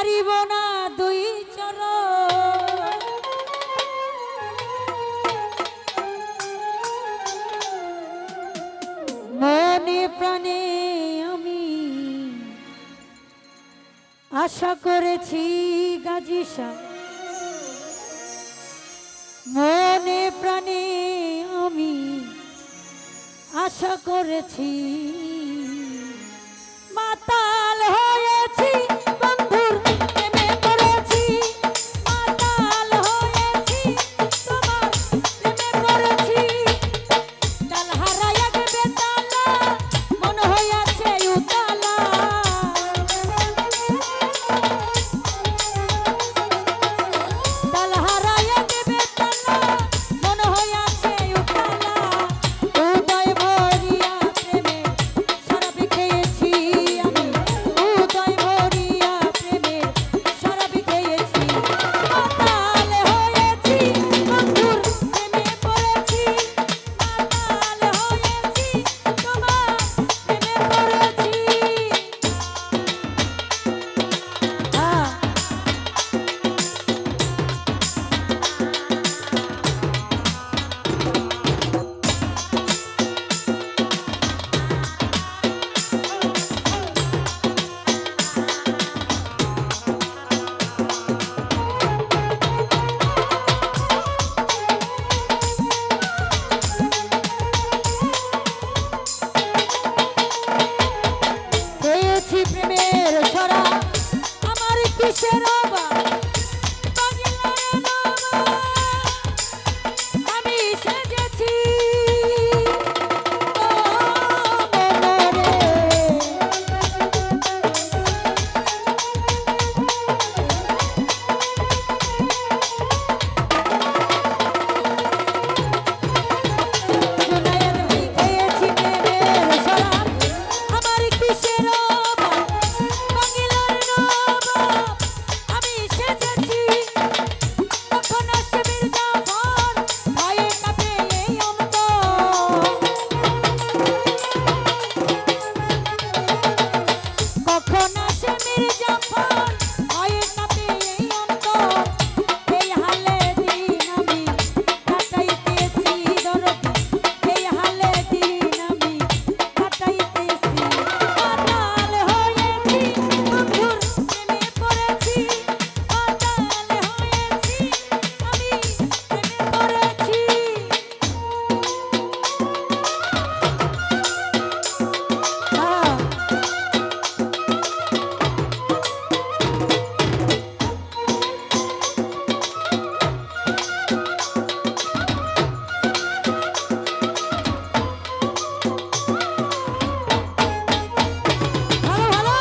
ছাড়িব না দুই চরণ, মনে প্রাণে আমি আশা করেছি গাজী শাহ, মনে প্রাণে আমি আশা করেছি, মাতাল হয়েছি বন্ধুর প্রেমে পড়েছি, মাতাল হয়েছি তোমার প্রেমে পড়েছি, তাল হারাইয়া গেবে তালা মন হইয়াছে উতালা, তাল হারাইয়া গেবে তালা মন হইয়াছে উতালা, উদয় ভরিয়া প্রেমে শরাব খেয়েছি আমি, উদয় ভরিয়া প্রেমে শরাব খেয়েছি, মাতাল হয়েছি বন্ধুর প্রেমে পড়েছি, মাতাল হয়েছি তোমার প্রেমে পড়েছি। পেয়েছি প্রেমের ছড়া আমার কিসের অভাব, পাগলার নবাব আমি সেজেছি, ও মনরে জুনায়েদ ভাই খেয়েছি প্রেমের ছড়া আমার কিসের অভাব, পাগলার নবাব আমি সেজেছি, কখন আসবে মির্জাফর ভয়ে কাঁপে এই অন্তর, কখন আসে মির্জাফর ভয়ে কাঁপে এই অন্তর, এই হালে দিন আমি কাটাইতেছি দরদি, এই হালে দিন আমি কাটাইতেছি, মাতাল হয়েছি বন্ধুর প্রেমে পড়েছি, মাতাল হয়েছি আমি প্রেমে পড়েছি। ভালো ভালো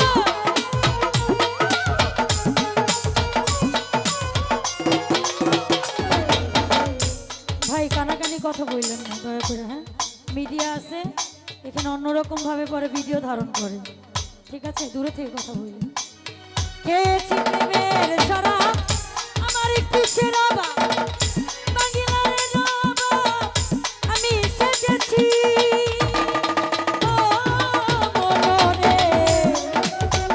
ভাই, কানাকানি কথা বললেন না দয়া করে, হ্যাঁ মিডিয়া আছে এখানে, অন্যরকম ভাবে পরে ভিডিও ধারণ করে, ঠিক আছে দূরে থেকে কথা বললেন। খেয়েছি প্রেমের শরাব আমার কিসের অভাব, পাগলার নবাব আমি সেজেছি, ও মনরে ফুল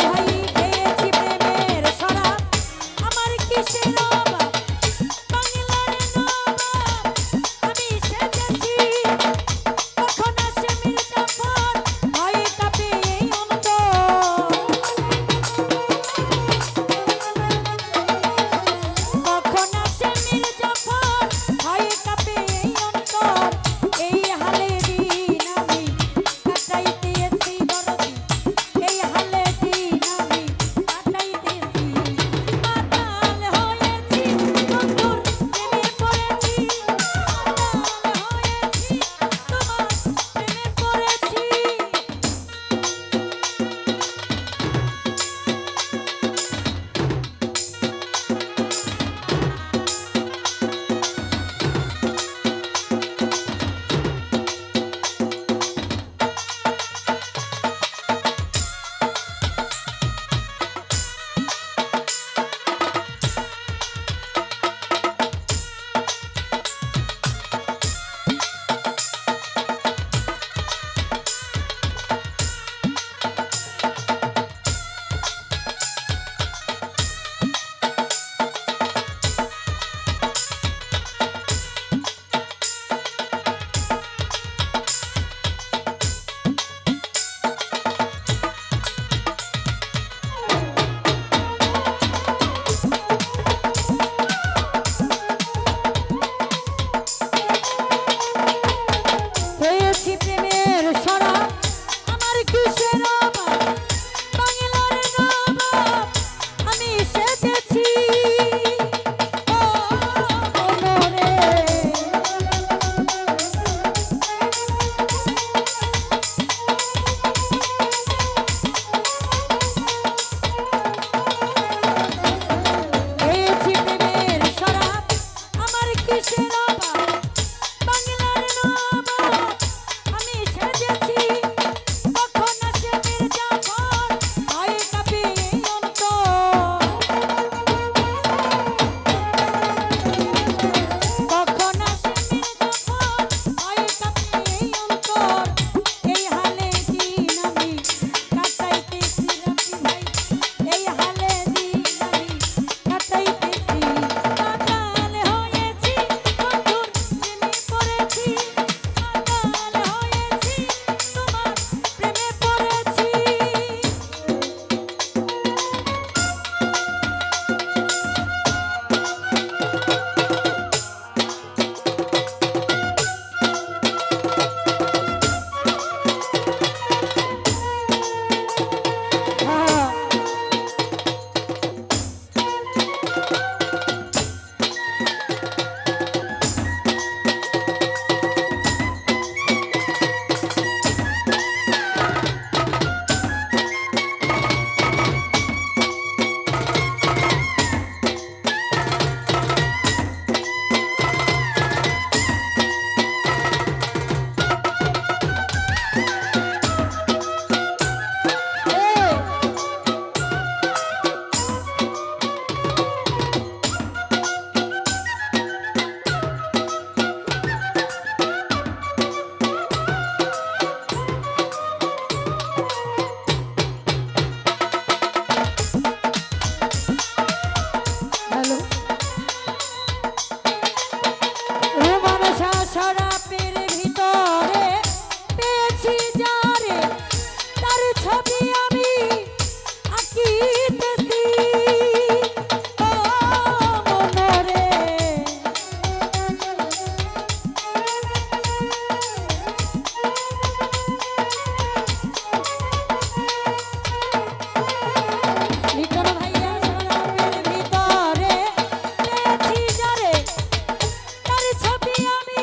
ভাই খেয়েছি প্রেমের শরাব আমার কিসের অভাব, পাগলার নবাব আমি শরাবের ভিতরে পেয়েছি যারে তার ছবি আমি আঁকিতেছি ও মনরে লিটন ভাইয়া শরাবের ভিতরে পেয়েছি যারে তার ছবি আমি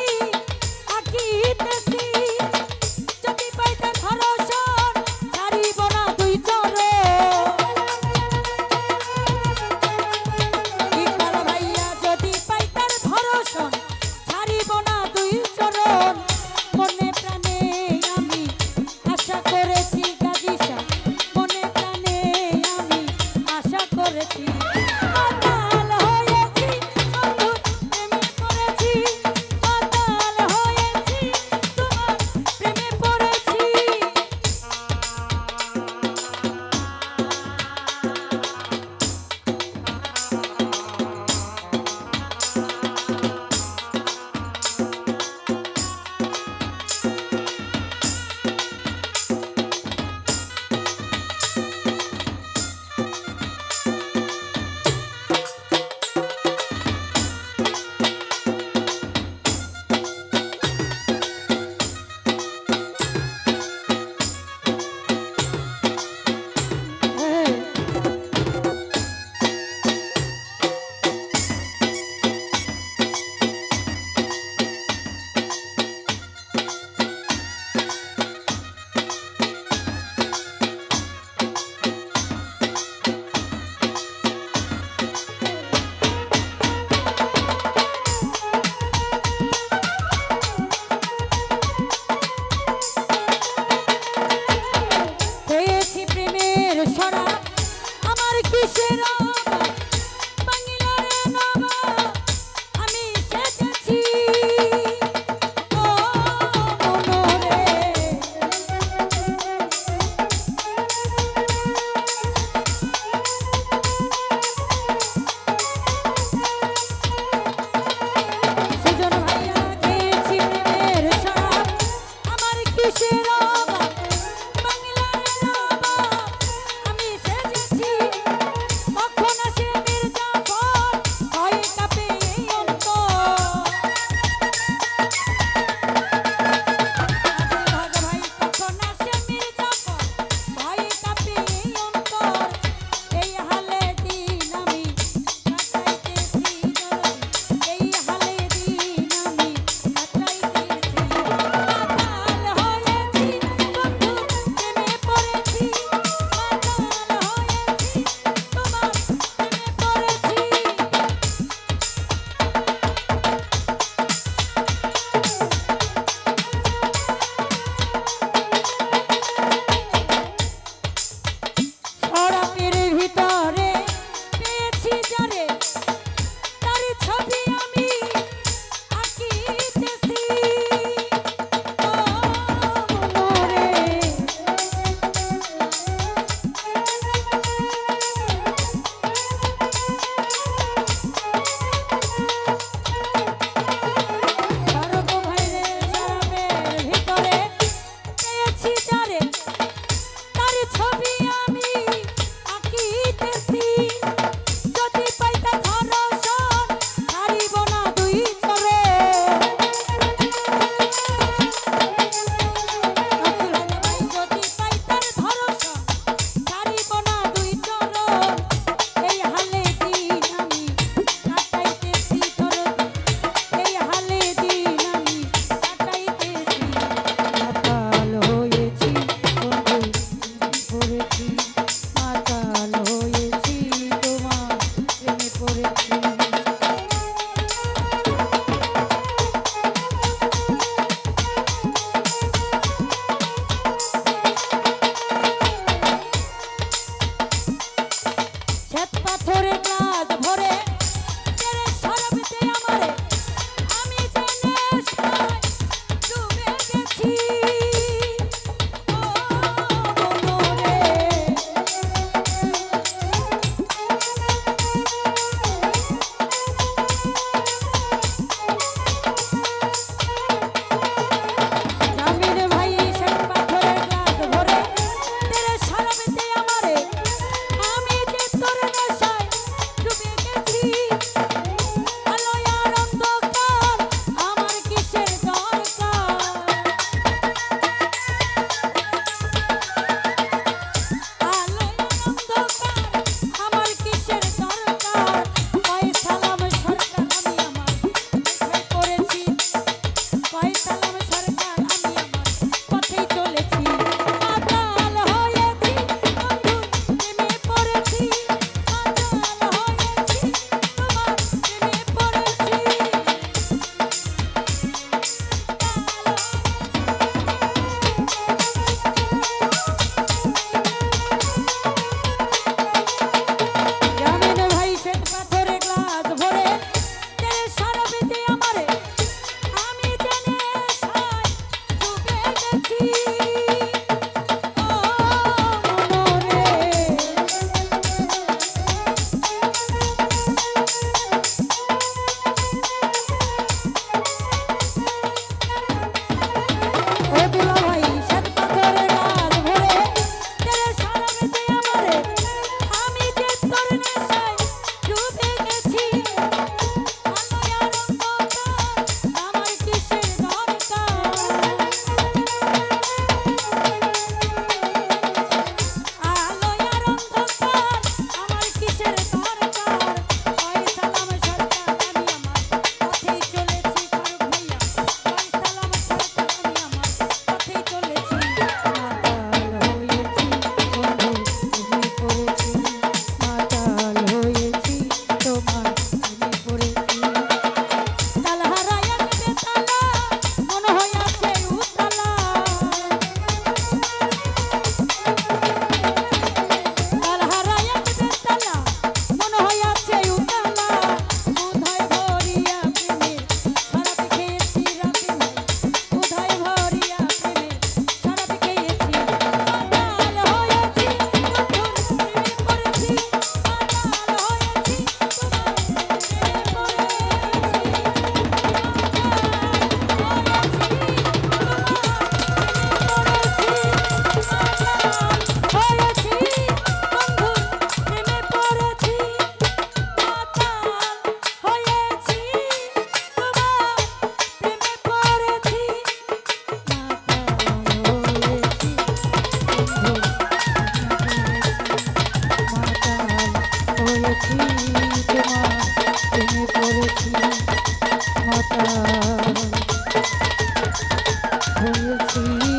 হয়েছি